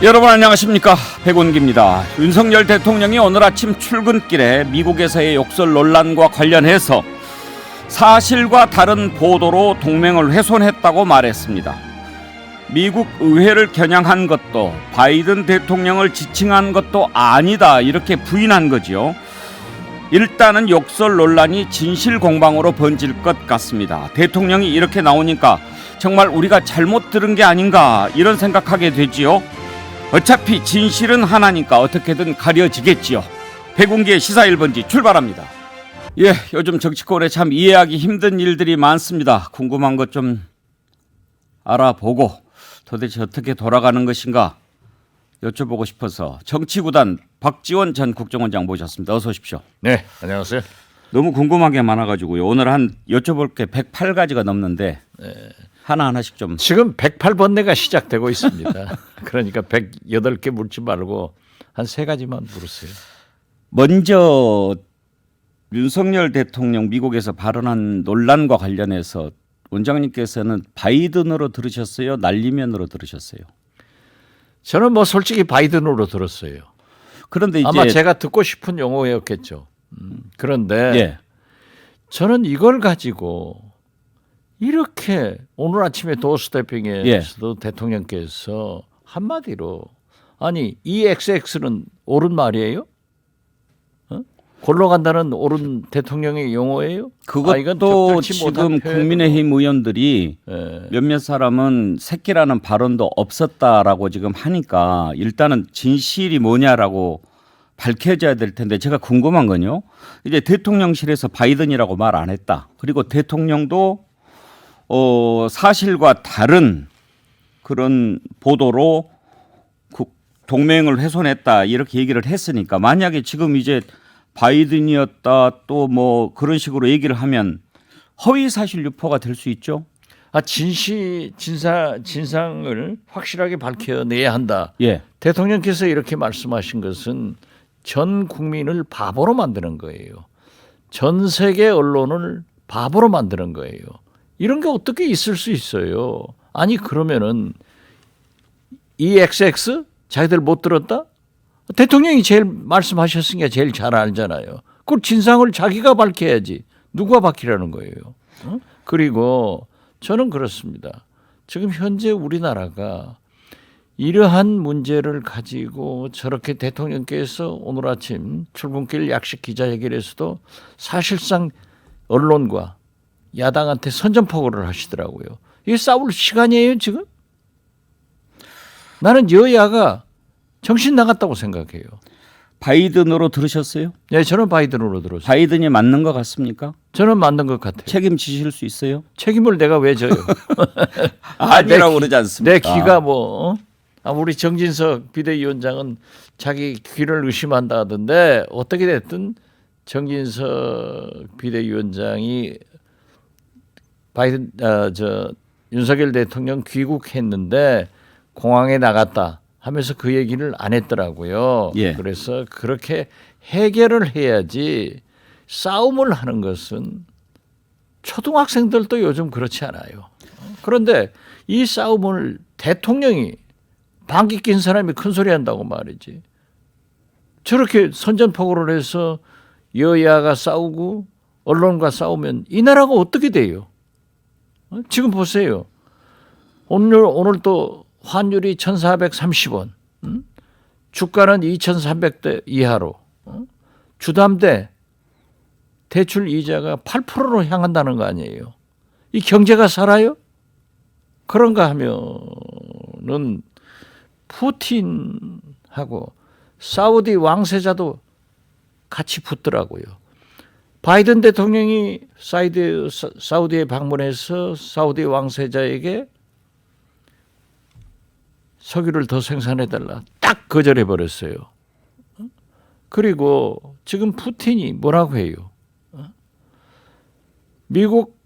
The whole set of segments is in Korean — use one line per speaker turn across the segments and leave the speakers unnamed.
여러분 안녕하십니까, 백운기입니다. 윤석열 대통령이 오늘 아침 출근길에 미국에서의 욕설 논란과 관련해서 사실과 다른 보도로 동맹을 훼손했다고 말했습니다. 미국 의회를 겨냥한 것도 바이든 대통령을 지칭한 것도 아니다, 이렇게 부인한 거지요. 일단은 욕설 논란이 진실 공방으로 번질 것 같습니다. 대통령이 이렇게 나오니까 정말 우리가 잘못 들은 게 아닌가, 이런 생각하게 되지요. 어차피 진실은 하나니까 어떻게든 가려지겠지요. 백운기의 시사 1번지 출발합니다. 요즘 정치권에 참 이해하기 힘든 일들이 많습니다. 궁금한 것 좀 알아보고 도대체 어떻게 돌아가는 것인가 여쭤보고 싶어서 정치구단 박지원 전 국정원장 모셨습니다. 어서 오십시오.
네, 안녕하세요.
너무 궁금한 게 많아가지고요. 오늘 한 여쭤볼 게 108가지가 넘는데 하나하나씩 좀.
지금 108번뇌가 시작되고 있습니다. 그러니까 108개 묻지 말고 한 3가지만 물으세요.
먼저 윤석열 대통령 미국에서 발언한 논란과 관련해서 원장님께서는 바이든으로 들으셨어요? 날리면으로 들으셨어요?
저는 뭐 솔직히 바이든으로 들었어요.
그런데 이제
아마 제가 듣고 싶은 용어였겠죠. 그런데 저는 이걸 가지고 이렇게 오늘 아침에 도어스태핑에서도 대통령께서 한마디로 아니 EXX는 옳은 말이에요? 골로 간다는 옳은 대통령의 용어예요?
그것도 지금 국민의힘 의원들이 몇몇 사람은 새끼라는 발언도 없었다라고 지금 하니까 일단은 진실이 뭐냐라고 밝혀져야 될 텐데, 제가 궁금한 건요. 이제 대통령실에서 바이든이라고 말 안 했다. 그리고 대통령도 사실과 다른 그런 보도로 동맹을 훼손했다, 이렇게 얘기를 했으니까 만약에 지금 이제 바이든이었다 또 뭐 그런 식으로 얘기를 하면 허위 사실 유포가 될 수 있죠.
진상을 확실하게 밝혀내야 한다.
예.
대통령께서 이렇게 말씀하신 것은 전 국민을 바보로 만드는 거예요. 전 세계 언론을 바보로 만드는 거예요. 이런 게 어떻게 있을 수 있어요? 아니 그러면은 EXX 자기들 못 들었다? 대통령이 제일 말씀하셨으니까 제일 잘 알잖아요. 그 진상을 자기가 밝혀야지. 누가 밝히라는 거예요. 그리고 저는 그렇습니다. 지금 현재 우리나라가 이러한 문제를 가지고 저렇게 대통령께서 오늘 아침 출근길 약식 기자회견에서도 사실상 언론과 야당한테 선전포고를 하시더라고요. 이게 싸울 시간이에요 지금? 나는 여야가 정신 나갔다고 생각해요.
바이든으로 들으셨어요?
네, 저는 바이든으로 들었어요.
바이든이 맞는 것 같습니까?
저는 맞는 것 같아요.
책임지실 수 있어요?
책임을 내가 왜 져요?
아니라고 그러지 않습니까?
내 귀가 뭐 우리 정진석 비대위원장은 자기 귀를 의심한다 하던데 어떻게 됐든 정진석 비대위원장이 윤석열 대통령 귀국했는데 공항에 나갔다 하면서 그 얘기를 안 했더라고요.
예.
그래서 그렇게 해결을 해야지 싸움을 하는 것은 초등학생들도 요즘 그렇지 않아요. 그런데 이 싸움을 대통령이 방귀 낀 사람이 큰 소리 한다고 말이지. 저렇게 선전포고를 해서 여야가 싸우고 언론과 싸우면 이 나라가 어떻게 돼요? 지금 보세요. 오늘 또 환율이 1,430원, 주가는 2,300대 이하로, 주담대 대출 이자가 8%로 향한다는 거 아니에요. 이 경제가 살아요? 그런가 하면은 푸틴하고 사우디 왕세자도 같이 붙더라고요. 바이든 대통령이 사우디에 방문해서 사우디 왕세자에게 석유를 더 생산해달라 딱 거절해버렸어요. 그리고 지금 푸틴이 뭐라고 해요? 미국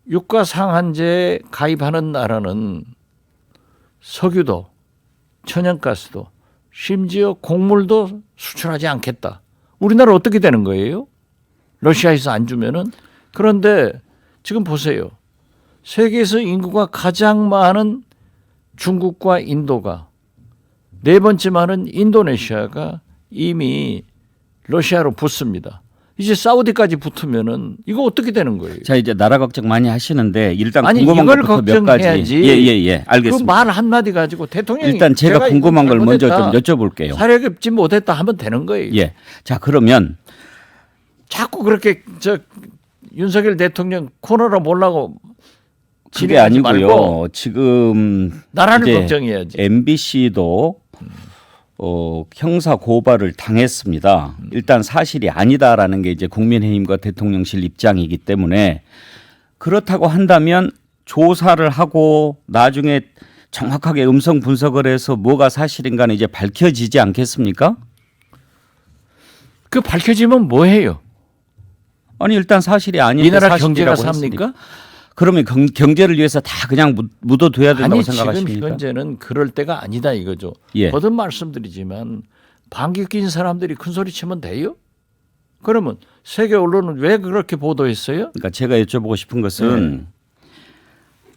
유가 상한제에 가입하는 나라는 석유도 천연가스도 심지어 곡물도 수출하지 않겠다. 우리나라 어떻게 되는 거예요? 러시아에서 안 주면은. 그런데 지금 보세요. 세계에서 인구가 가장 많은 중국과 인도가 네 번째 말은 인도네시아가 이미 러시아로 붙습니다. 이제 사우디까지 붙으면은 이거 어떻게 되는 거예요?
자, 이제 나라 걱정 많이 하시는데 일단
아니
궁금한
이걸
것부터 몇 가지.
걱정해야지.
예, 알겠습니다.
그 말 한마디 가지고 대통령이
일단 제가 궁금한 걸 먼저 좀
잘못했다,
여쭤볼게요.
사려급지 못했다 하면 되는 거예요.
예. 자, 그러면
자꾸 그렇게 윤석열 대통령 코너로 몰라고
그게
진행하지
아니고요.
말고
지금
나라를
이제
걱정해야지.
MBC도 형사 고발을 당했습니다. 일단 사실이 아니다라는 게 이제 국민의힘과 대통령실 입장이기 때문에 그렇다고 한다면 조사를 하고 나중에 정확하게 음성 분석을 해서 뭐가 사실인가는 이제 밝혀지지 않겠습니까?
그 밝혀지면 뭐해요?
아니 일단 사실이 아닌데
이 나라 경제가
사실이라고
삽니까?
했으니까. 그러면 경제를 위해서 다 그냥 묻어둬야 된다고
아니
생각하십니까?
지금 현재는 그럴 때가 아니다 이거죠.
예.
거듭 말씀드리지만 방귀 낀 사람들이 큰 소리 치면 돼요? 그러면 세계 언론은 왜 그렇게 보도했어요?
그러니까 제가 여쭤보고 싶은 것은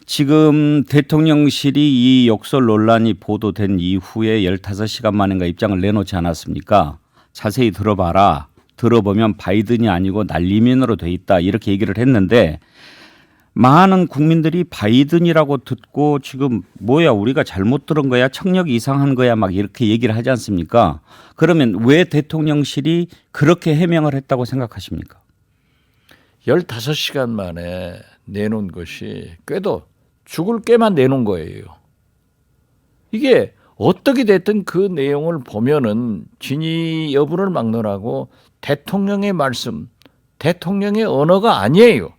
지금 대통령실이 이 욕설 논란이 보도된 이후에 15시간 만인가 입장을 내놓지 않았습니까? 자세히 들어봐라. 들어보면 바이든이 아니고 날리면으로 돼 있다. 이렇게 얘기를 했는데 많은 국민들이 바이든이라고 듣고 지금 뭐야 우리가 잘못 들은 거야 청력이 이상한 거야 막 이렇게 얘기를 하지 않습니까? 그러면 왜 대통령실이 그렇게 해명을 했다고 생각하십니까?
15시간 만에 내놓은 것이 꾀도 죽을 꾀만 내놓은 거예요. 이게 어떻게 됐든 그 내용을 보면은 진위 여부를 막론하고 대통령의 말씀, 대통령의 언어가 아니에요.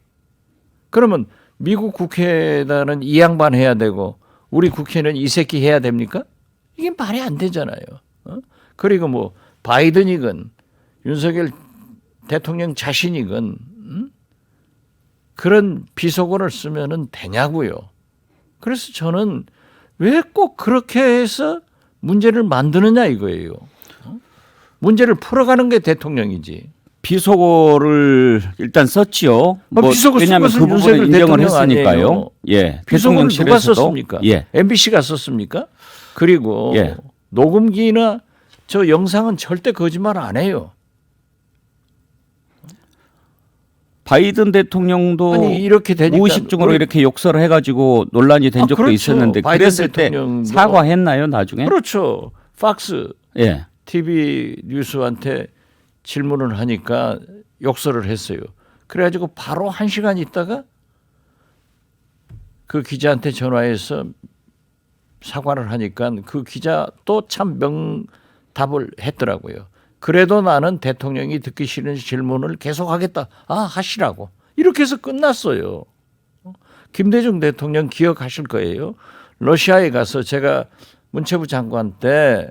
그러면 미국 국회에다는 이 양반 해야 되고 우리 국회는 이 새끼 해야 됩니까? 이게 말이 안 되잖아요. 그리고 뭐 바이든이건 윤석열 대통령 자신이건 그런 비속어를 쓰면은 되냐고요. 그래서 저는 왜 꼭 그렇게 해서 문제를 만드느냐 이거예요. 문제를 풀어가는 게 대통령이지.
비속어를 일단 썼지요.
비속어
왜냐하면 그 부분을 인정을 했으니까요.
아니에요.
예,
비속어를 누가
대통령실에서도
썼습니까?
예,
MBC가 썼습니까? 그리고
예.
녹음기나 저 영상은 절대 거짓말 안 해요.
바이든 대통령도
아니 이렇게 되니까
무의식 중으로 이렇게 욕설을 해가지고 논란이 된 적도
그렇죠.
있었는데
바이든
그랬을 때
대통령도
사과했나요 나중에?
그렇죠. 팍스
예.
TV 뉴스한테 질문을 하니까 욕설을 했어요. 그래가지고 바로 1시간 있다가 그 기자한테 전화해서 사과를 하니까 그 기자 또 참 명답을 했더라고요. 그래도 나는 대통령이 듣기 싫은 질문을 계속하겠다. 하시라고. 이렇게 해서 끝났어요. 김대중 대통령 기억하실 거예요. 러시아에 가서 제가 문체부 장관 때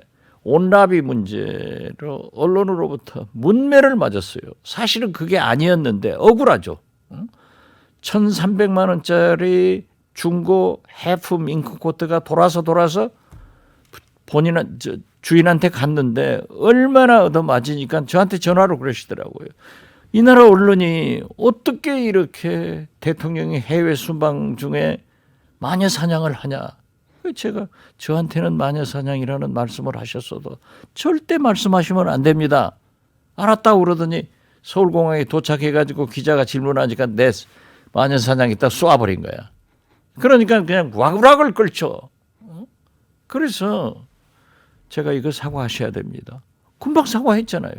온라비 문제로 언론으로부터 문매를 맞았어요. 사실은 그게 아니었는데 억울하죠. 1,300만 원짜리 중고 해프 밍크 코트가 돌아서 본인은 주인한테 갔는데 얼마나 얻어맞으니까 저한테 전화로 그러시더라고요. 이 나라 언론이 어떻게 이렇게 대통령이 해외 순방 중에 마녀 사냥을 하냐. 제가 저한테는 마녀 사냥이라는 말씀을 하셨어도 절대 말씀하시면 안 됩니다. 알았다고 그러더니 서울공항에 도착해가지고 기자가 질문하니까 내 마녀 사냥 있다 쏘아버린 거야. 그러니까 그냥 와그락을 끌죠. 그래서 제가 이거 사과하셔야 됩니다. 금방 사과했잖아요.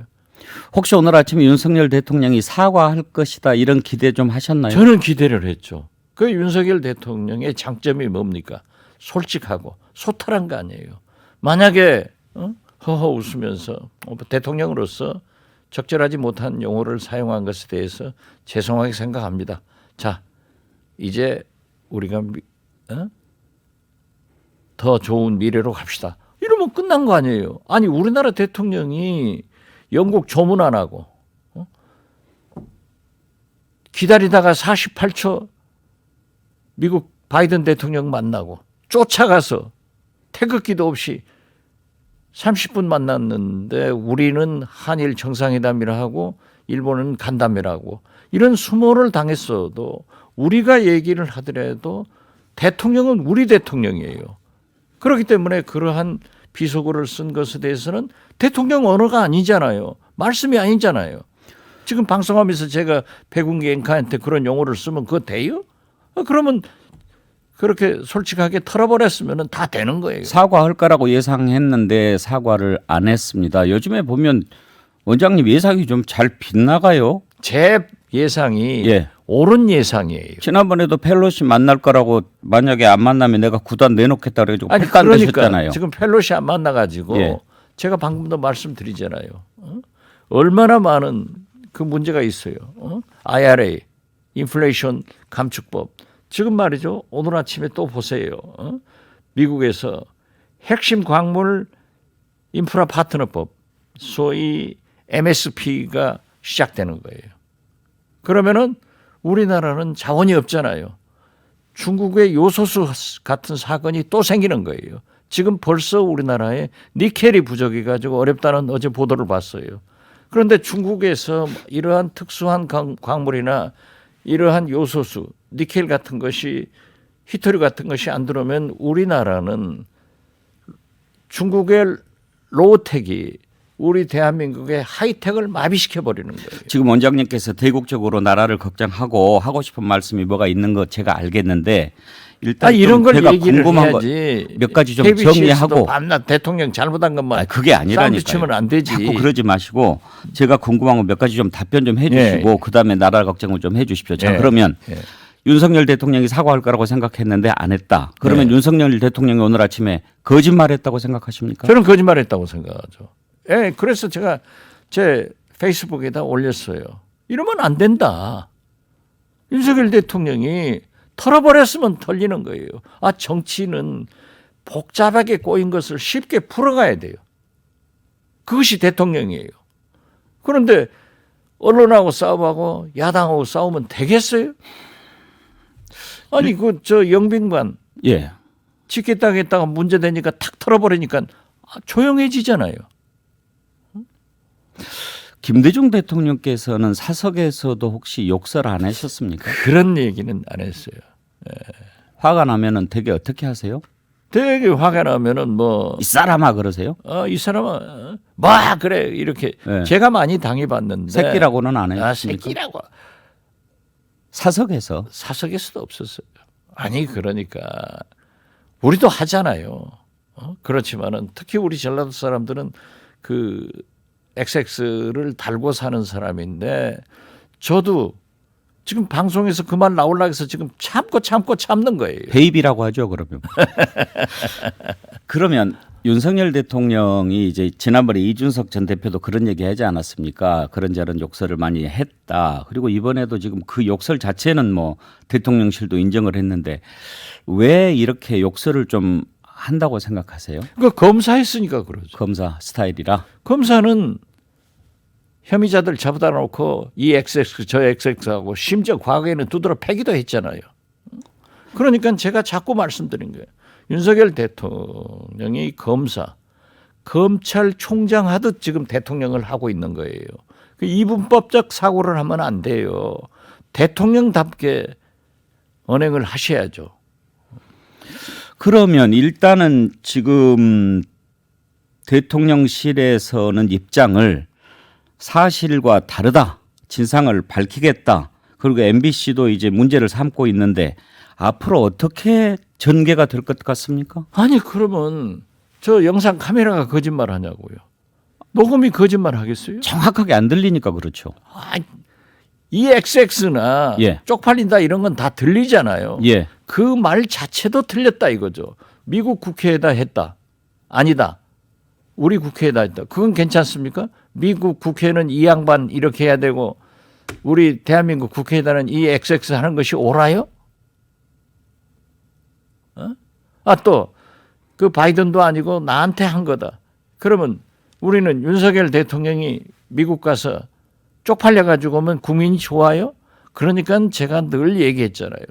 혹시 오늘 아침에 윤석열 대통령이 사과할 것이다 이런 기대 좀 하셨나요?
저는 기대를 했죠. 그 윤석열 대통령의 장점이 뭡니까? 솔직하고 소탈한 거 아니에요. 만약에 허허 웃으면서 대통령으로서 적절하지 못한 용어를 사용한 것에 대해서 죄송하게 생각합니다. 자, 이제 우리가 더 좋은 미래로 갑시다. 이러면 끝난 거 아니에요. 아니 우리나라 대통령이 영국 조문 안 하고 기다리다가 48초 미국 바이든 대통령 만나고 쫓아가서 태극기도 없이 30분 만났는데 우리는 한일 정상회담이라 하고 일본은 간담회라고 이런 수모를 당했어도 우리가 얘기를 하더라도 대통령은 우리 대통령이에요. 그렇기 때문에 그러한 비속어를 쓴 것에 대해서는 대통령 언어가 아니잖아요. 말씀이 아니잖아요. 지금 방송하면서 제가 백운기 앵커한테 그런 용어를 쓰면 그거 돼요? 그러면 그렇게 솔직하게 털어버렸으면 다 되는 거예요.
사과할 거라고 예상했는데 사과를 안 했습니다. 요즘에 보면 원장님 예상이 좀 잘 빗나가요.
제 예상이
예.
옳은 예상이에요.
지난번에도 펠로시 만날 거라고 만약에 안 만나면 내가 구단 내놓겠다 그래가지고
아니
폐단되셨잖아요.
그러니까 지금 펠로시 안 만나가지고
예.
제가 방금도 말씀드리잖아요. 얼마나 많은 그 문제가 있어요. IRA, 인플레이션 감축법. 지금 말이죠. 오늘 아침에 또 보세요. 미국에서 핵심 광물 인프라 파트너법, 소위 MSP가 시작되는 거예요. 그러면은 우리나라는 자원이 없잖아요. 중국의 요소수 같은 사건이 또 생기는 거예요. 지금 벌써 우리나라에 니켈이 부족해 가지고 어렵다는 어제 보도를 봤어요. 그런데 중국에서 이러한 특수한 광물이나 이러한 요소수, 니켈 같은 것이 히토리 같은 것이 안 들어오면 우리나라는 중국의 로우텍이 우리 대한민국의 하이텍을 마비시켜 버리는 거예요.
지금 원장님께서 대국적으로 나라를 걱정하고 하고 싶은 말씀이 뭐가 있는 거 제가 알겠는데 일단
이런 걸
제가
얘기를
궁금한
해야지.
몇 가지 좀
KBS 에서도
정리하고
밤낮 대통령 잘못한 것만
그게
사운드
아니라니까요.
치면 안 되지.
자꾸 그러지 마시고 제가 궁금한 거 몇 가지 좀 답변 좀 해주시고
예.
그다음에 나라 걱정을 좀 해주십시오. 자
예.
그러면
예.
윤석열 대통령이 사과할 거라고 생각했는데 안 했다. 그러면
네.
윤석열 대통령이 오늘 아침에 거짓말했다고 생각하십니까?
저는 거짓말했다고 생각하죠. 예, 그래서 제가 제 페이스북에다 올렸어요. 이러면 안 된다. 윤석열 대통령이 털어버렸으면 털리는 거예요. 정치는 복잡하게 꼬인 것을 쉽게 풀어가야 돼요. 그것이 대통령이에요. 그런데 언론하고 싸움하고 야당하고 싸우면 되겠어요? 아니 영빈관
예.
짓겠다 했다가 문제되니까 탁 털어버리니까 조용해지잖아요.
김대중 대통령께서는 사석에서도 혹시 욕설 안 하셨습니까?
그런 얘기는 안 했어요.
화가 나면은 되게 어떻게 하세요?
되게 화가 나면은
이 사람아 그러세요?
이 사람은 그래 이렇게
네.
제가 많이 당해봤는데
새끼라고는 안 했습니까?
새끼라고
사석에서
사석에서도 없었어요. 아니 그러니까 우리도 하잖아요. 그렇지만은 특히 우리 전라도 사람들은 그 XX를 달고 사는 사람인데 저도 지금 방송에서 그 말 나오려고 해서 지금 참고 참는 거예요.
베이비라고 하죠 그러면. 그러면 윤석열 대통령이 이제 지난번에 이준석 전 대표도 그런 얘기 하지 않았습니까? 그런저런 욕설을 많이 했다. 그리고 이번에도 지금 그 욕설 자체는 뭐 대통령실도 인정을 했는데 왜 이렇게 욕설을 좀 한다고 생각하세요?
그 검사했으니까 그러죠.
검사 스타일이라.
검사는 혐의자들 잡아다 놓고 이 XX 저 XX하고 심지어 과거에는 두드러 패기도 했잖아요. 그러니까 제가 자꾸 말씀드린 거예요. 윤석열 대통령이 검찰총장 하듯 지금 대통령을 하고 있는 거예요. 그 이분법적 사고를 하면 안 돼요. 대통령답게 언행을 하셔야죠.
그러면 일단은 지금 대통령실에서는 입장을 사실과 다르다. 진상을 밝히겠다. 그리고 MBC도 이제 문제를 삼고 있는데 앞으로 어떻게 전개가 될 것 같습니까?
아니 그러면 저 영상 카메라가 거짓말 하냐고요. 녹음이 거짓말 하겠어요?
정확하게 안 들리니까 그렇죠.
이 XX나
예.
쪽팔린다 이런 건 다 들리잖아요.
예.
그 말 자체도 틀렸다 이거죠. 미국 국회에다 했다. 아니다. 우리 국회에다 했다. 그건 괜찮습니까? 미국 국회는 이 양반 이렇게 해야 되고 우리 대한민국 국회에다는 이 XX 하는 것이 옳아요? 또 그 바이든도 아니고 나한테 한 거다. 그러면 우리는 윤석열 대통령이 미국 가서 쪽팔려 가지고 오면 국민이 좋아요? 그러니까 제가 늘 얘기했잖아요.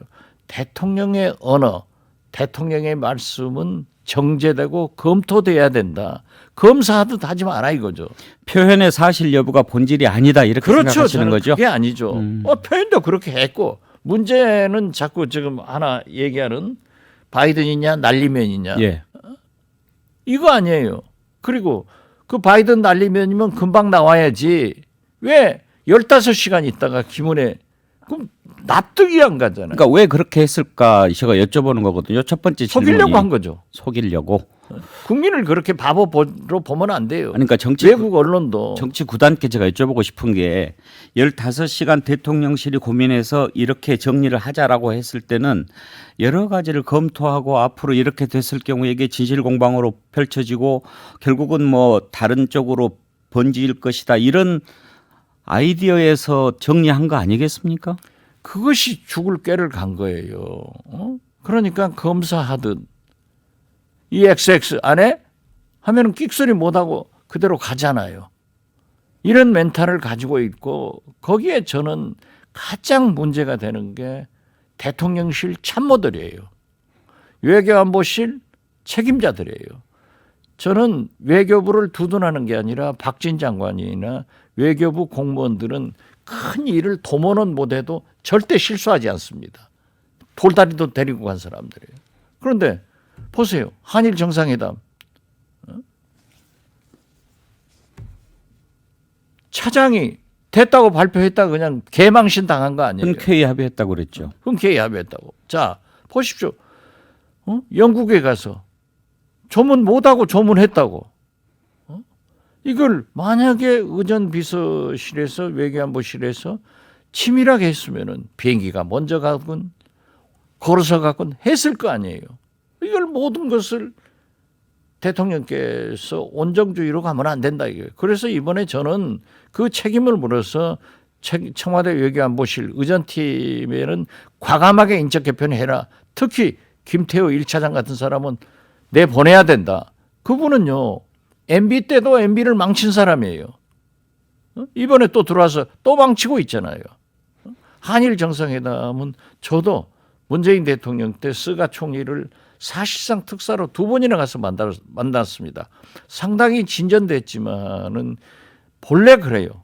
대통령의 언어, 대통령의 말씀은 정제되고 검토돼야 된다. 검사하듯 하지 마라 이거죠.
표현의 사실 여부가 본질이 아니다 이렇게
그렇죠.
생각하시는 거죠?
그게 아니죠. 표현도 그렇게 했고 문제는 자꾸 지금 하나 얘기하는 바이든이냐 난리면이냐.
예.
이거 아니에요. 그리고 그 바이든 날리면이면 금방 나와야지. 왜 15시간 있다가 김은혜 그럼 납득이 안 가잖아요.
그러니까 왜 그렇게 했을까 제가 여쭤보는 거거든요. 첫 번째 질문이
속이려고 한 거죠.
속이려고.
국민을 그렇게 바보로 보면 안 돼요.
아니, 그러니까
외국 언론도
정치 구단께 제가 여쭤보고 싶은 게 15시간 대통령실이 고민해서 이렇게 정리를 하자라고 했을 때는 여러 가지를 검토하고 앞으로 이렇게 됐을 경우에 이게 진실 공방으로 펼쳐지고 결국은 뭐 다른 쪽으로 번질 것이다 이런 아이디어에서 정리한 거 아니겠습니까?
그것이 죽을 꾀를 간 거예요. 그러니까 검사하듯 이 XX 안에 하면은 끽소리 못하고 그대로 가잖아요. 이런 멘탈을 가지고 있고 거기에 저는 가장 문제가 되는 게 대통령실 참모들이에요. 외교안보실 책임자들이에요. 저는 외교부를 두둔하는 게 아니라 박진 장관이나 외교부 공무원들은 큰 일을 도모는 못해도 절대 실수하지 않습니다. 돌다리도 데리고 간 사람들이에요. 그런데 보세요. 한일 정상회담. 차장이 됐다고 발표했다가 그냥 개망신 당한 거 아니에요.
흔쾌히 합의했다고 그랬죠.
흔쾌히 합의했다고. 자, 보십시오. 영국에 가서 조문 못하고 조문했다고. 이걸 만약에 의전비서실에서 외교안보실에서 치밀하게 했으면은 비행기가 먼저 가건 걸어서 가건 했을 거 아니에요. 이걸 모든 것을 대통령께서 온정주의로 가면 안 된다 이거예요. 그래서 이번에 저는 그 책임을 물어서 청와대 외교안보실 의전팀에는 과감하게 인적 개편해라. 특히 김태호 1차장 같은 사람은 내보내야 된다. 그분은요. MB 때도 MB를 망친 사람이에요. 이번에 또 들어와서 또 망치고 있잖아요. 한일 정상회담은 저도 문재인 대통령 때 스가 총리를 사실상 특사로 2번이나 가서 만났습니다. 상당히 진전됐지만은 본래 그래요.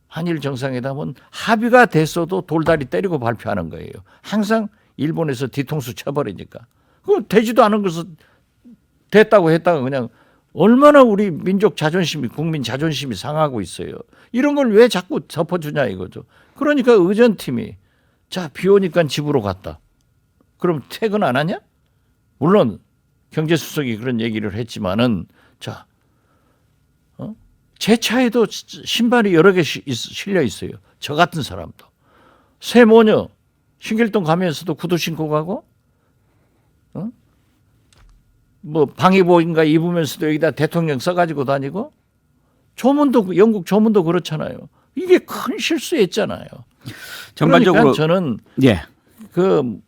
한일 정상회담은 합의가 됐어도 돌다리 때리고 발표하는 거예요. 항상 일본에서 뒤통수 쳐버리니까. 그 되지도 않은 것을 됐다고 했다가 그냥 얼마나 우리 민족 자존심이 국민 자존심이 상하고 있어요. 이런 걸 왜 자꾸 덮어주냐 이거죠. 그러니까 의전팀이 자 비 오니까 집으로 갔다. 그럼 퇴근 안 하냐? 물론 경제수석이 그런 얘기를 했지만은 자, 제 차에도 신발이 여러 개 실려 있어요. 저 같은 사람도 새 모녀 신길동 가면서도 구두 신고 가고, 뭐 방위복인가 입으면서도 여기다 대통령 써가지고 다니고, 조문도 영국 조문도 그렇잖아요. 이게 큰 실수했잖아요.
전반적으로
그러니까 저는
예.
그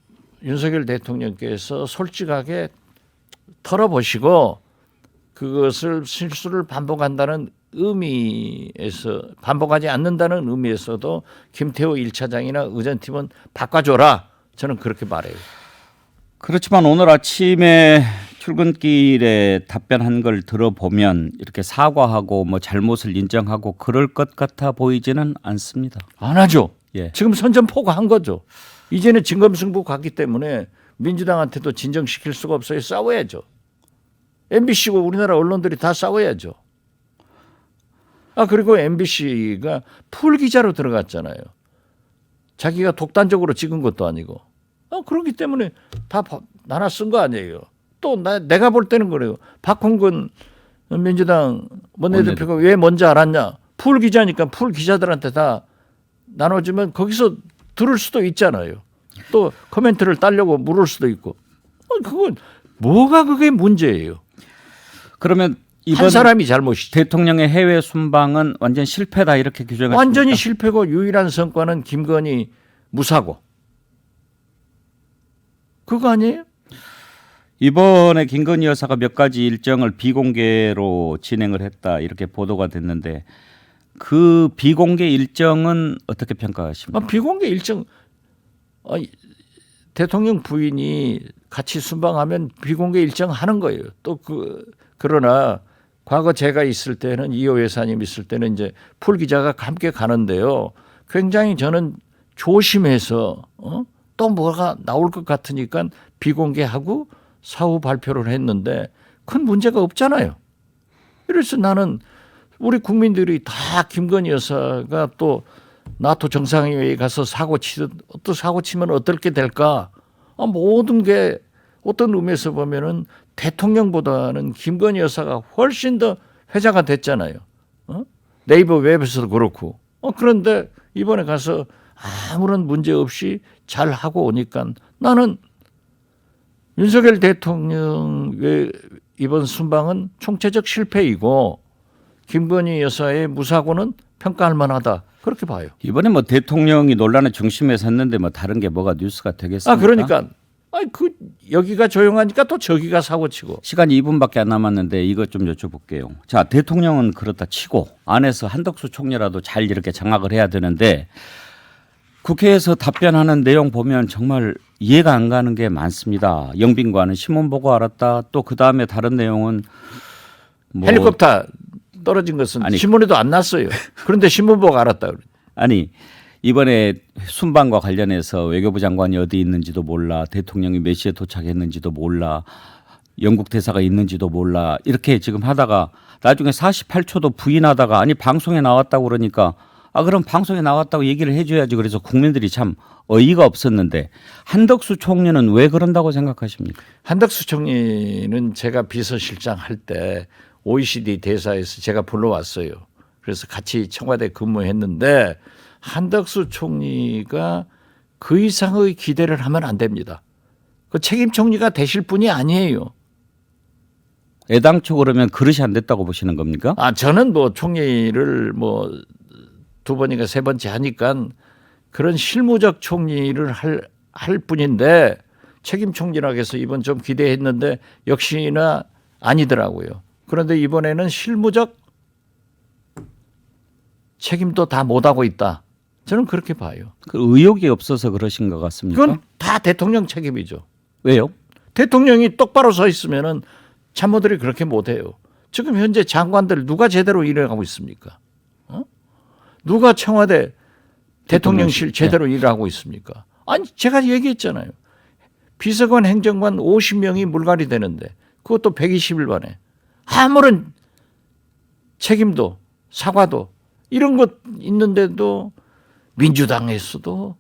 윤석열 대통령께서 솔직하게 털어보시고 그것을 실수를 반복한다는 의미에서 반복하지 않는다는 의미에서도 김태호 1차장이나 의전팀은 바꿔줘라. 저는 그렇게 말해요.
그렇지만 오늘 아침에 출근길에 답변한 걸 들어보면 이렇게 사과하고 뭐 잘못을 인정하고 그럴 것 같아 보이지는 않습니다.
안 하죠.
예.
지금 선전포고한 거죠. 이제는 진검승부 갔기 때문에 민주당한테도 진정시킬 수가 없어요. 싸워야죠. MBC고 우리나라 언론들이 다 싸워야죠. 그리고 MBC가 풀 기자로 들어갔잖아요. 자기가 독단적으로 찍은 것도 아니고. 그렇기 때문에 다 나라 쓴 거 아니에요. 또 내가 볼 때는 그래요. 박홍근 민주당 원내대표가 왜 먼저 알았냐. 풀 기자니까 풀 기자들한테 다 나눠주면 거기서 들을 수도 있잖아요. 또 코멘트를 따려고 물을 수도 있고. 그건 뭐가 그게 문제예요.
그러면 이번
한 사람이 잘못이죠.
대통령의 해외 순방은 완전 실패다 이렇게 규정하십니까?
완전히 실패고 유일한 성과는 김건희 무사고. 그거 아니에요?
이번에 김건희 여사가 몇 가지 일정을 비공개로 진행을 했다 이렇게 보도가 됐는데 그 비공개 일정은 어떻게 평가하십니까?
비공개 일정 대통령 부인이 같이 순방하면 비공개 일정 하는 거예요. 또 그러나 과거 제가 있을 때는 이호 여사님 있을 때는 이제 풀 기자가 함께 가는데요. 굉장히 저는 조심해서 또 뭐가 나올 것 같으니까 비공개하고 사후 발표를 했는데 큰 문제가 없잖아요. 그래서 나는 우리 국민들이 다 김건희 여사가 또 나토 정상회의에 가서 사고 치면 어떻게 될까? 모든 게 어떤 의미에서 보면은 대통령보다는 김건희 여사가 훨씬 더 회자가 됐잖아요. 네이버 웹에서도 그렇고. 그런데 이번에 가서 아무런 문제 없이 잘 하고 오니까 나는 윤석열 대통령의 이번 순방은 총체적 실패이고 김건희 여사의 무사고는 평가할 만하다. 그렇게 봐요.
이번에 뭐 대통령이 논란의 중심에 섰는데 뭐 다른 게 뭐가 뉴스가 되겠습니까?
그러니까 여기가 조용하니까 또 저기가 사고치고.
시간이 2분밖에 안 남았는데 이것 좀 여쭤볼게요. 자, 대통령은 그렇다 치고 안에서 한덕수 총리라도 잘 이렇게 장악을 해야 되는데 국회에서 답변하는 내용 보면 정말 이해가 안 가는 게 많습니다. 영빈관은 신문 보고 알았다. 또 그다음에 다른 내용은 뭐
헬리콥터 떨어진 것은 신문에도 안 났어요. 그런데 신문 보고 알았다.
아니 이번에 순방과 관련해서 외교부 장관이 어디 있는지도 몰라, 대통령이 몇 시에 도착했는지도 몰라, 영국 대사가 있는지도 몰라, 이렇게 지금 하다가 나중에 48초도 부인하다가 아니 방송에 나왔다고 그러니까 그럼 방송에 나왔다고 얘기를 해줘야지. 그래서 국민들이 참 어이가 없었는데 한덕수 총리는 왜 그런다고 생각하십니까?
한덕수 총리는 제가 비서실장 할 때 OECD 대사에서 제가 불러왔어요. 그래서 같이 청와대 근무했는데 한덕수 총리가 그 이상의 기대를 하면 안 됩니다. 그 책임 총리가 되실 분이 아니에요.
애당초 그러면 그릇이 안 됐다고 보시는 겁니까?
저는 뭐 총리를 뭐 2번인가 3번째 하니까 그런 실무적 총리를 할 뿐인데 책임 총리라고 해서 이번 좀 기대했는데 역시나 아니더라고요. 그런데 이번에는 실무적 책임도 다 못하고 있다. 저는 그렇게 봐요.
그 의욕이 없어서 그러신 것 같습니까?
그건 다 대통령 책임이죠.
왜요?
대통령이 똑바로 서 있으면은 참모들이 그렇게 못해요. 지금 현재 장관들 누가 제대로 일하고 있습니까? 누가 청와대 대통령실 제대로 일하고 있습니까? 아니 제가 얘기했잖아요. 비서관 행정관 50명이 물갈이 되는데 그것도 120일 만에 아무런 책임도 사과도 이런 것 있는데도 민주당에서도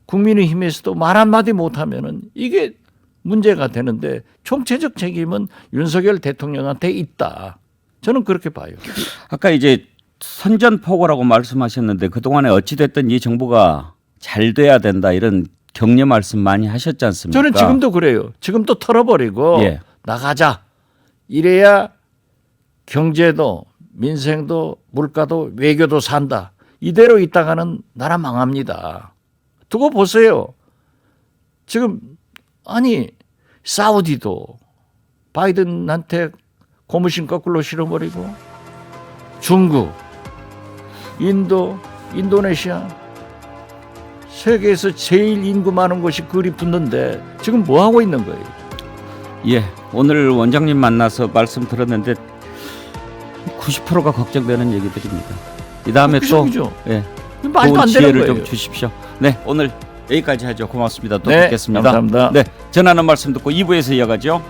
국민의힘에서도 말 한마디 못하면은 이게 문제가 되는데 총체적 책임은 윤석열 대통령한테 있다. 저는 그렇게 봐요.
아까 이제 선전포고라고 말씀하셨는데 그동안에 어찌됐든 이 정부가 잘 돼야 된다 이런 격려 말씀 많이 하셨지 않습니까?
저는 지금도 그래요. 지금도 털어버리고
예.
나가자. 이래야 경제도 민생도 물가도 외교도 산다. 이대로 있다가는 나라 망합니다. 두고 보세요. 지금 사우디도 바이든한테 고무신 거꾸로 실어버리고 중국, 인도, 인도네시아 세계에서 제일 인구 많은 곳이 그리 붙는데 지금 뭐 하고 있는 거예요?
예, 오늘 원장님 만나서 말씀 들었는데 90%가 걱정되는 얘기들입니다. 이 다음에 또
말도
좋은
안 되는
지혜를
거예요.
좀 주십시오. 네, 오늘 여기까지 하죠. 고맙습니다. 또
네,
뵙겠습니다.
감사합니다.
네, 전하는 말씀 듣고 2부에서 이어가죠.